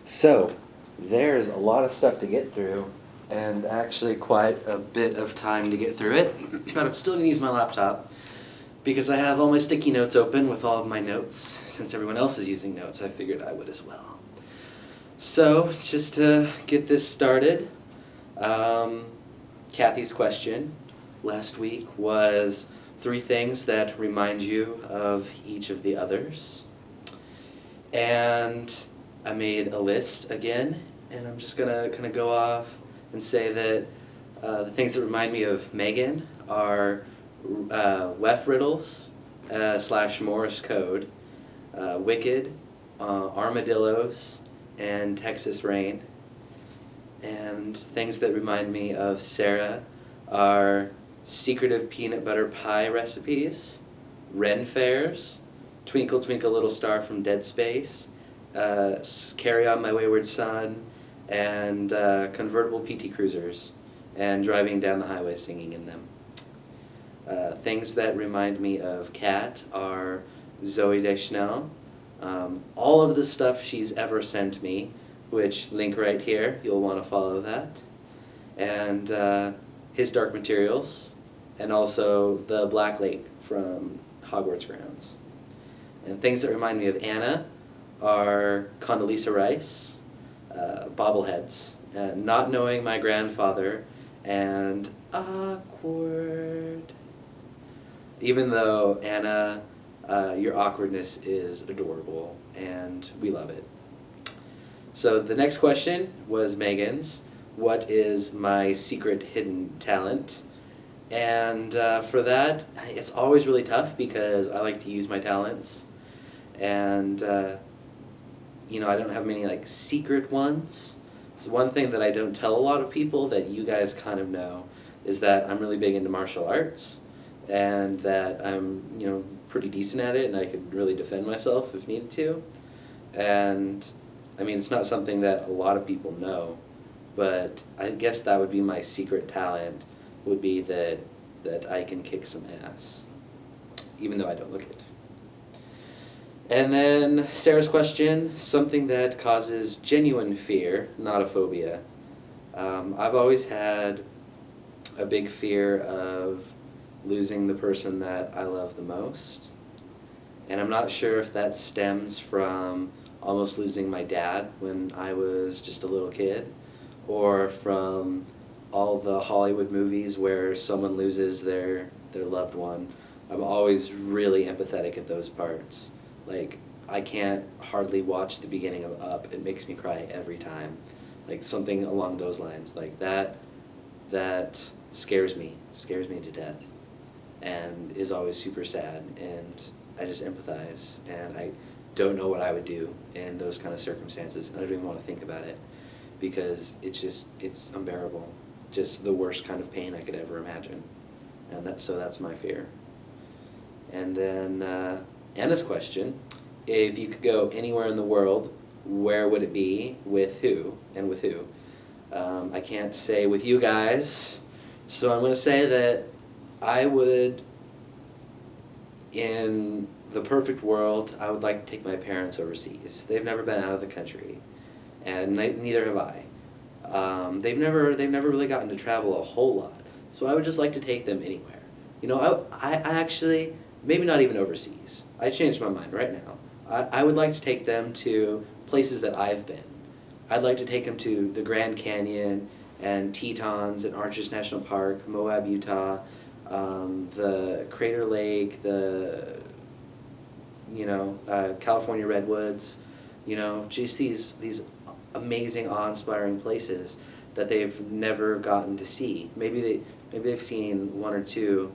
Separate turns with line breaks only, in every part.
So, there's a lot of stuff to get through, and actually quite a bit of time to get through it, but I'm still going to use my laptop because I have all my sticky notes open with all of my notes. Since everyone else is using notes, I figured I would as well. So, just to get this started, Kathy's question last week was 3 things that remind you of each of the others. And I made a list again, and I'm just going to kind of go off and say that the things that remind me of Megan are WEF riddles / Morse code, Wicked, armadillos, and Texas rain. And things that remind me of Sarah are secretive peanut butter pie recipes, Ren fairs, Twinkle Twinkle Little Star from Dead Space, Carry On My Wayward Son, and convertible PT Cruisers, and driving down the highway singing in them. Things that remind me of Kat are Zooey Deschanel, all of the stuff she's ever sent me, which link right here, you'll want to follow that, and his Dark Materials, and also the Black Lake from Hogwarts Grounds. And things that remind me of Anna are Condoleezza Rice, bobbleheads, not knowing my grandfather, and awkward. Even though Anna, your awkwardness is adorable, and we love it. So the next question was Megan's. What is my secret hidden talent? And for that, it's always really tough because I like to use my talents. And, I don't have many, secret ones. So one thing that I don't tell a lot of people that you guys kind of know is that I'm really big into martial arts, and that I'm, pretty decent at it, and I could really defend myself if needed to. And, it's not something that a lot of people know, but I guess that would be my secret talent, would be that I can kick some ass, even though I don't look it. And then Sarah's question, something that causes genuine fear, not a phobia. I've always had a big fear of losing the person that I love the most. And I'm not sure if that stems from almost losing my dad when I was just a little kid, or from all the Hollywood movies where someone loses their loved one. I'm always really empathetic at those parts. I can't hardly watch the beginning of Up. It makes me cry every time. Something along those lines. That scares me to death, and is always super sad, and I just empathize, and I don't know what I would do in those kind of circumstances. I don't even want to think about it, because it's unbearable. Just the worst kind of pain I could ever imagine. And that's my fear. And then Anna's question, if you could go anywhere in the world, where would it be, with who, and with who? I can't say with you guys, so I'm going to say that I would, in the perfect world, I would like to take my parents overseas. They've never been out of the country, and neither have I. They've never really gotten to travel a whole lot, so I would just like to take them anywhere. I actually, maybe not even overseas. I changed my mind right now. I would like to take them to places that I've been. I'd like to take them to the Grand Canyon and Tetons and Arches National Park, Moab, Utah, the Crater Lake, the California Redwoods, just these amazing, awe-inspiring places that they've never gotten to see. Maybe they've seen 1 or 2,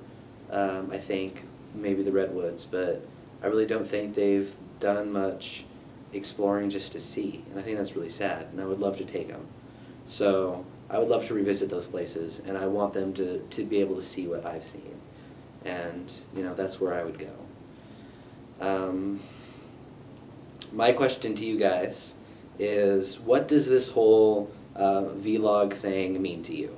I think, maybe the Redwoods, but I really don't think they've done much exploring just to see, and I think that's really sad, and I would love to take them. So I would love to revisit those places, and I want them to be able to see what I've seen, and that's where I would go. My question to you guys is, what does this whole vlog thing mean to you?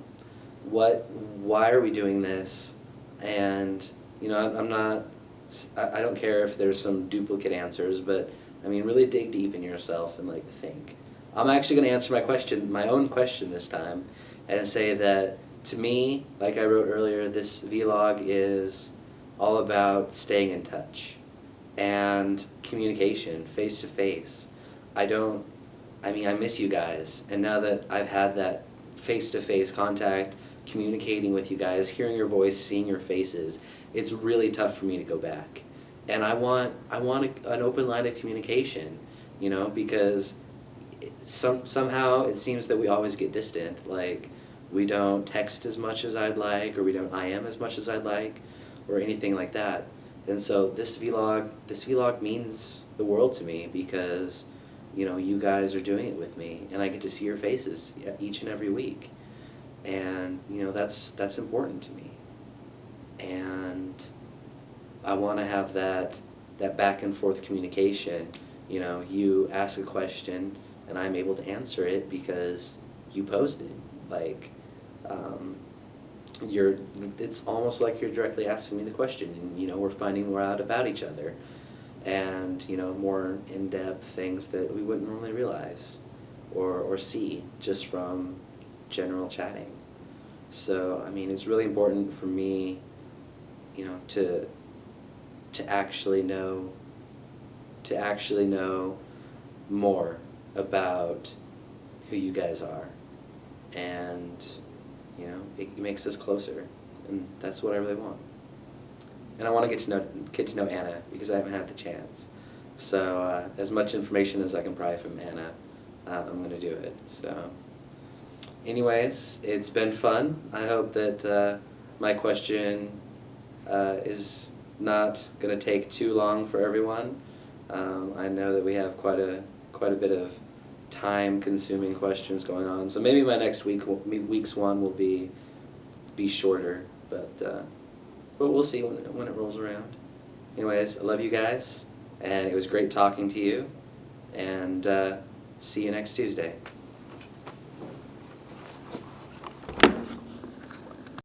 Why are we doing this? And I don't care if there's some duplicate answers, but really dig deep in yourself and think. I'm actually going to answer my own question this time, and say that to me, like I wrote earlier, this vlog is all about staying in touch and communication, face to face. I miss you guys, and now that I've had that face to face contact, communicating with you guys, hearing your voice, seeing your faces, it's really tough for me to go back. And I want an open line of communication, because somehow it seems that we always get distant. Like, we don't text as much as I'd like, or we don't IM as much as I'd like, or anything like that. And so this vlog means the world to me, because you guys are doing it with me, and I get to see your faces each and every week, and that's important to me. And I want to have that back and forth communication. You ask a question and I'm able to answer it because you posed it. Like, it's almost like you're directly asking me the question, and we're finding more out about each other, and more in-depth things that we wouldn't normally realize or see just from general chatting. So it's really important for me, to actually know more about who you guys are, and it makes us closer, and that's what I really want. And I want to get to know Anna, because I haven't had the chance. So as much information as I can pry from Anna, I'm going to do it. So anyways, it's been fun. I hope that my question is not going to take too long for everyone. I know that we have quite a bit of time-consuming questions going on, so maybe my next week's one will be shorter, but we'll see when it rolls around. Anyways, I love you guys, and it was great talking to you, and see you next Tuesday.